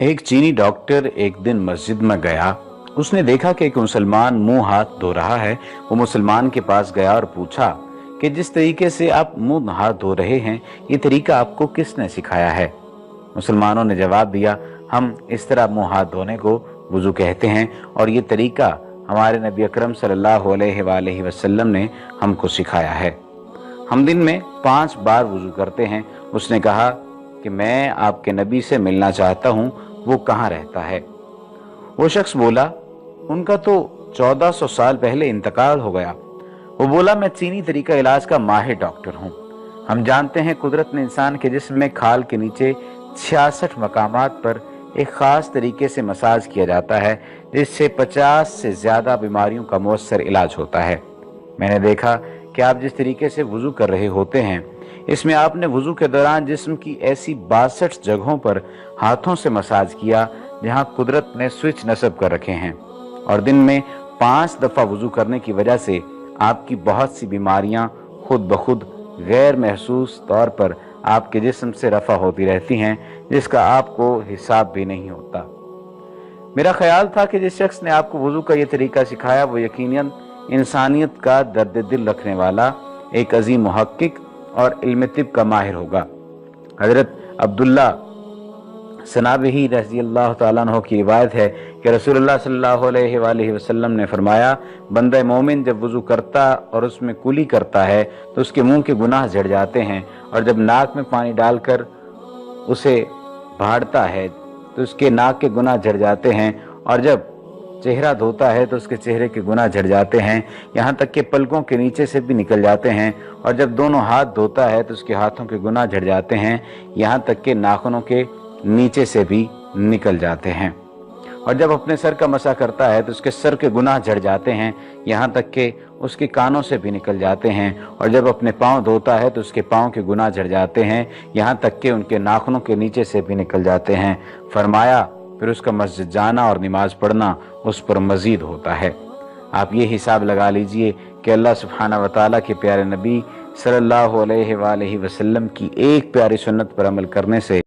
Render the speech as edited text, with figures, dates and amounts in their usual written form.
एक चीनी डॉक्टर एक दिन मस्जिद में गया। उसने देखा कि एक मुसलमान मुंह हाथ धो रहा है। वो मुसलमान के पास गया और पूछा कि जिस तरीके से आप मुंह हाथ धो रहे हैं, ये तरीका आपको किसने सिखाया है? मुसलमानों ने जवाब दिया, हम इस तरह मुंह हाथ धोने को वुजू कहते हैं और ये तरीका हमारे नबी अकरम सल्लल्लाहु अलैहि वसल्लम ने हमको सिखाया है। हम दिन में 5 बार वुजू करते हैं। उसने कहा कि मैं आपके नबी से मिलना चाहता हूँ, वो कहाँ रहता है? वो शख्स बोला, उनका तो 1400 साल पहले इंतकाल हो गया। वो बोला, मैं चीनी तरीका इलाज का माहिर डॉक्टर हूँ। हम जानते हैं कुदरत ने इंसान के जिस्म में खाल के नीचे 66 मकामात पर एक खास तरीके से मसाज किया जाता है, जिससे 50 से ज्यादा बीमारियों का मौसर इलाज होता है। मैंने देखा कि आप जिस तरीके से वुजू कर रहे होते हैं, इसमें आपने वुजू के दौरान जिस्म की ऐसी 62 जगहों पर हाथों से मसाज किया जहां कुदरत ने स्विच नस्ब कर रखे हैं, और दिन में 5 दफा वुजू करने की वजह से आपकी बहुत सी बीमारियां खुद ब खुद गैर महसूस तौर पर आपके जिस्म से रफा होती रहती हैं, जिसका आपको हिसाब भी नहीं होता। मेरा ख्याल था कि जिस शख्स ने आपको वुजू का ये तरीका सिखाया वो यकीनन इंसानियत का दर्द दिल रखने वाला एक अजीम मुहक्किक और इल्म तिब का माहिर होगा। हजरत अब्दुल्ला सनाबही रज़ी अल्लाह तआला अन्हु की रिवायत है कि रसूलुल्लाह सल्लल्लाहु अलैहि वसल्लम ने फरमाया, बंदा मोमिन जब वुजू करता और उसमें कुली करता है तो उसके मुंह के गुनाह झड़ जाते हैं, और जब नाक में पानी डालकर उसे भाड़ता है तो उसके नाक के गुनाह झड़ जाते हैं, और जब चेहरा धोता है तो उसके चेहरे के गुनाह झड़ जाते हैं, यहाँ तक कि पलकों के नीचे से भी निकल जाते हैं, और जब दोनों हाथ धोता है तो उसके हाथों के गुनाह झड़ जाते हैं, यहाँ तक कि नाखूनों के नीचे से भी निकल जाते हैं, और जब अपने सर का मसा करता है तो उसके सर के गुनाह झड़ जाते हैं, यहाँ तक कि उसके कानों से भी निकल जाते हैं, और जब अपने पाँव धोता है तो उसके पाँव के गुनाह झड़ जाते हैं, यहाँ तक कि उनके नाखूनों के नीचे से भी निकल जाते हैं। फरमाया, फिर उसका मस्जिद जाना और नमाज पढ़ना उस पर मजीद होता है। आप ये हिसाब लगा लीजिए कि अल्लाह सुब्हानहू व तआला के प्यारे नबी सल्लल्लाहु अलैहि वसल्लम की एक प्यारी सुन्नत पर अमल करने से